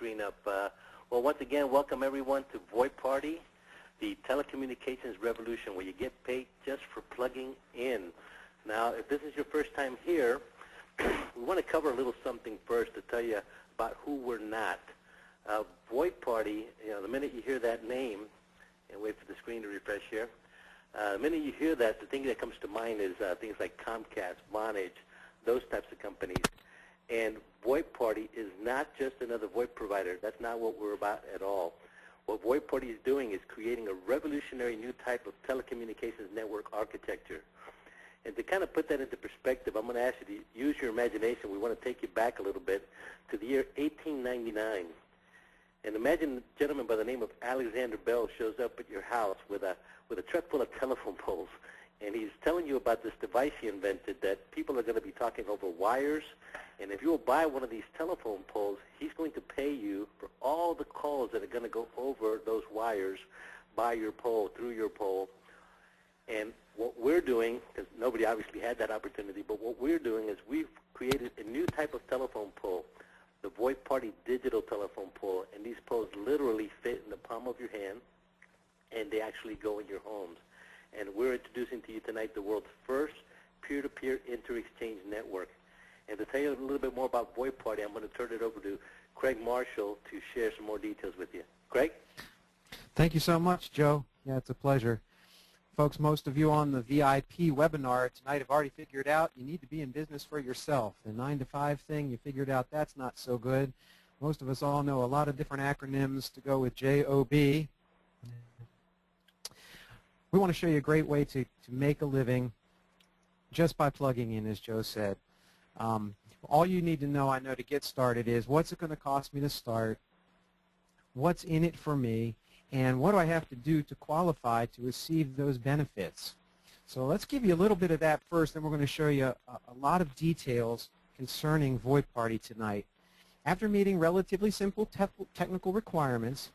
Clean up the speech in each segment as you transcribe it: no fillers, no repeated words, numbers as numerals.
screen up. Well, once again, welcome everyone to VoiParty, the telecommunications revolution, where you get paid just for plugging in. Now, if this is your first time here, we want to cover a little something first to tell you about who we're not. VoiParty, the minute you hear that name, and wait for the screen to refresh here, the minute you hear that, the thing that comes to mind is things like Comcast, Vonage, those types of companies. And VoiParty is not just another VoIP provider. That's not what we're about at all. What VoiParty is doing is creating a revolutionary new type of telecommunications network architecture. And to kind of put that into perspective, I'm going to ask you to use your imagination. We want to take you back a little bit to the year 1899. And imagine a gentleman by the name of Alexander Bell shows up at your house with a truck full of telephone poles. And he's telling you about this device he invented that people are going to be talking over wires. And if you'll buy one of these telephone poles, he's going to pay you for all the calls that are going to go over those wires by your pole, through your pole. And what we're doing, because nobody obviously had that opportunity, but what we're doing is we've created a new type of telephone pole, the VoiParty digital telephone pole. And these poles literally fit in the palm of your hand, and they actually go in your homes. And we're introducing to you tonight the world's first peer-to-peer inter-exchange network. And to tell you a little bit more about VoiParty, I'm going to turn it over to Craig Marshall to share some more details with you. Craig? Thank you so much, Joe. Yeah, it's a pleasure. Folks, most of you on the VIP webinar tonight have already figured out you need to be in business for yourself. The 9-to-5 thing, you figured out that's not so good. Most of us all know a lot of different acronyms to go with JOB. We want to show you a great way to make a living just by plugging in, as Joe said. All you need to know, I know, to get started is what's it going to cost me to start, what's in it for me, and what do I have to do to qualify to receive those benefits. So let's give you a little bit of that first, then we're going to show you a lot of details concerning VoiParty tonight. After meeting relatively simple technical requirements,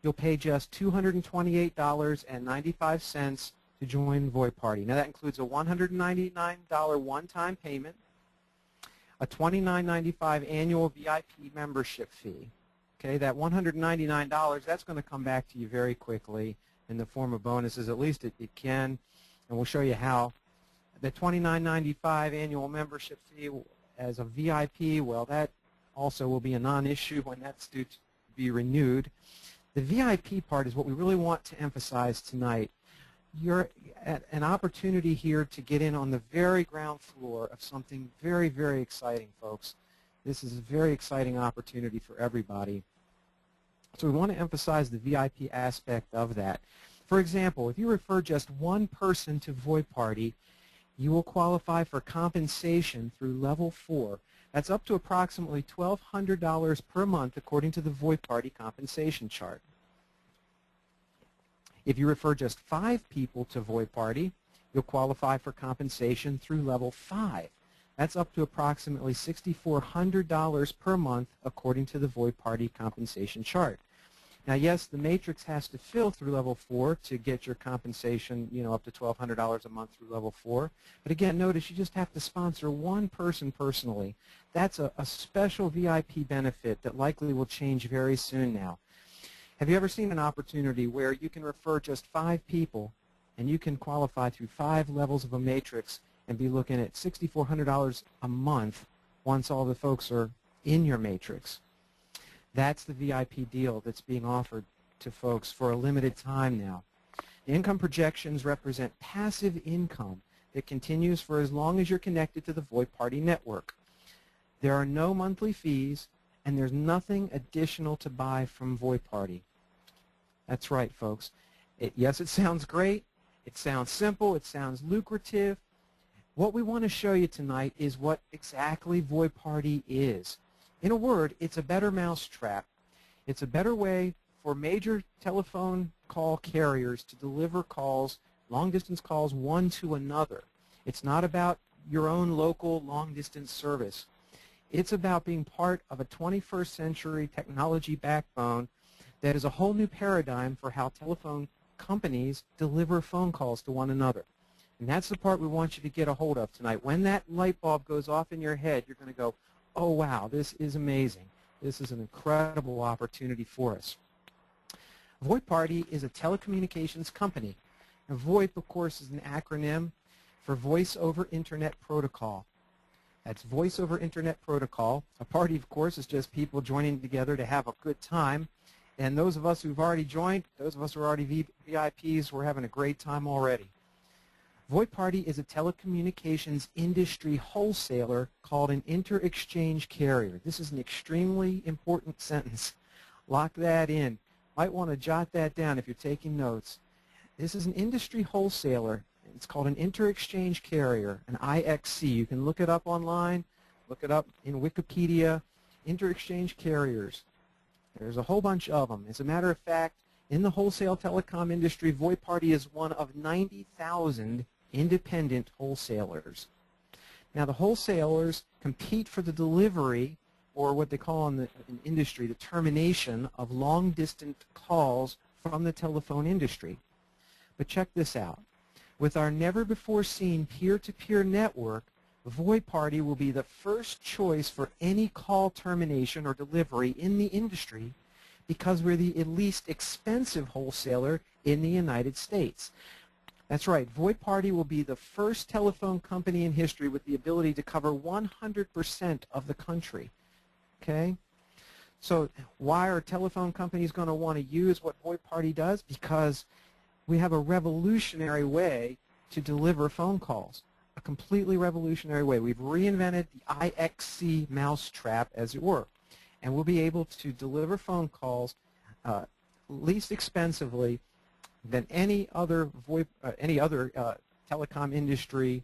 you'll pay just $228.95 to join VoiParty. Now that includes a $199 one-time payment, a $29.95 annual VIP membership fee. Okay, that $199, that's going to come back to you very quickly in the form of bonuses. At least it can, and we'll show you how. The $29.95 annual membership fee as a VIP, well, that also will be a non-issue when that's due to be renewed. The VIP part is what we really want to emphasize tonight. You're at an opportunity here to get in on the very ground floor of something very, very exciting, folks. This is a very exciting opportunity for everybody. So we want to emphasize the VIP aspect of that. For example, if you refer just one person to VoiParty, you will qualify for compensation through level 4. That's up to approximately $1,200 per month according to the VoiParty compensation chart. If you refer just 5 people to VoiParty, you'll qualify for compensation through level 5. That's up to approximately $6,400 per month according to the VoiParty compensation chart. Now, yes, the matrix has to fill through level 4 to get your compensation, up to $1,200 a month through level 4. But again, notice you just have to sponsor one person personally. That's a special VIP benefit that likely will change very soon now. Have you ever seen an opportunity where you can refer just 5 people and you can qualify through 5 levels of a matrix and be looking at $6,400 a month once all the folks are in your matrix? That's the VIP deal that's being offered to folks for a limited time now. The income projections represent passive income that continues for as long as you're connected to the VoiParty network. There are no monthly fees, and there's nothing additional to buy from VoiParty. That's right, folks. Yes, it sounds great. It sounds simple. It sounds lucrative. What we want to show you tonight is what exactly VoiParty is. In a word, it's a better mousetrap. It's a better way for major telephone call carriers to deliver calls, long-distance calls, one to another. It's not about your own local long-distance service. It's about being part of a 21st century technology backbone that is a whole new paradigm for how telephone companies deliver phone calls to one another. And that's the part we want you to get a hold of tonight. When that light bulb goes off in your head, you're going to go, oh, wow, this is amazing. This is an incredible opportunity for us. VoiParty is a telecommunications company. And VoIP, of course, is an acronym for Voice over Internet Protocol. That's Voice over Internet Protocol. A party, of course, is just people joining together to have a good time. And those of us who've already joined, those of us who are already VIPs, we're having a great time already. VoiParty is a telecommunications industry wholesaler called an inter-exchange carrier. This is an extremely important sentence. Lock that in. Might want to jot that down if you're taking notes. This is an industry wholesaler. It's called an inter-exchange carrier, an IXC. You can look it up online, look it up in Wikipedia. Inter-exchange carriers. There's a whole bunch of them. As a matter of fact, in the wholesale telecom industry, VoiParty is one of 90,000 independent wholesalers. Now, the wholesalers compete for the delivery, or what they call in the industry, the termination of long-distance calls from the telephone industry. But check this out. With our never-before-seen peer-to-peer network, VoiParty will be the first choice for any call termination or delivery in the industry because we're the least expensive wholesaler in the United States. That's right, VoiParty will be the first telephone company in history with the ability to cover 100% of the country. Okay? So why are telephone companies going to want to use what VoiParty does? Because we have a revolutionary way to deliver phone calls. A completely revolutionary way. We've reinvented the IXC mousetrap, as it were, and we'll be able to deliver phone calls least expensively than any other telecom industry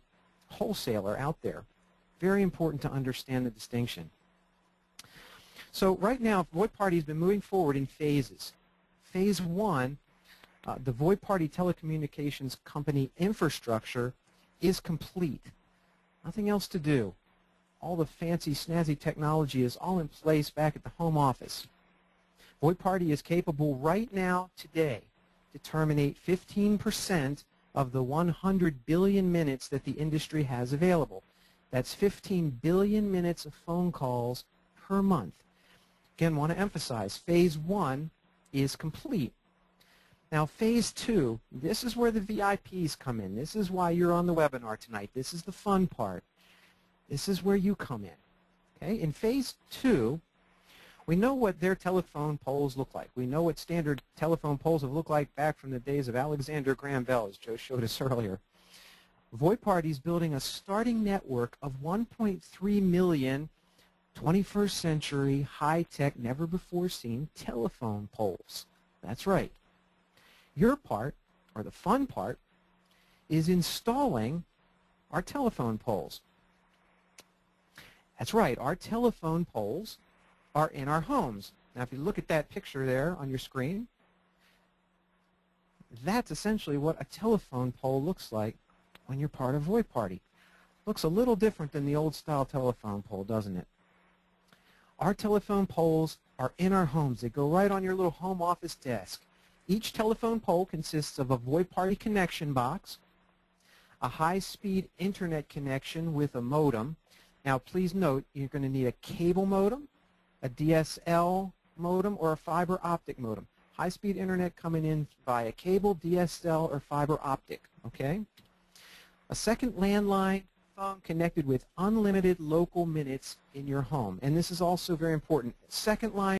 wholesaler out there. Very important to understand the distinction. So right now, VoiParty has been moving forward in phases. Phase 1, the VoiParty Telecommunications Company infrastructure is complete. Nothing else to do. All the fancy, snazzy technology is all in place back at the home office. VoiParty is capable right now, today, to terminate 15% of the 100 billion minutes that the industry has available. That's 15 billion minutes of phone calls per month. Again, want to emphasize, phase 1 is complete. Now, phase 2, this is where the VIPs come in. This is why you're on the webinar tonight. This is the fun part. This is where you come in. Okay? In phase 2, we know what their telephone poles look like. We know what standard telephone poles have looked like back from the days of Alexander Graham Bell, as Joe showed us earlier. VoiParty is building a starting network of 1.3 million 21st century high-tech, never-before-seen telephone poles. That's right. Your part, or the fun part, is installing our telephone poles. That's right, our telephone poles are in our homes. Now, if you look at that picture there on your screen, that's essentially what a telephone pole looks like when you're part of VoiParty. Looks a little different than the old-style telephone pole, doesn't it? Our telephone poles are in our homes. They go right on your little home office desk. Each telephone pole consists of a VoiParty connection box, a high-speed internet connection with a modem. Now, please note, you're going to need a cable modem, a DSL modem, or a fiber optic modem. High-speed internet coming in via cable, DSL, or fiber optic, okay? A second landline phone connected with unlimited local minutes in your home. And this is also very important. Second line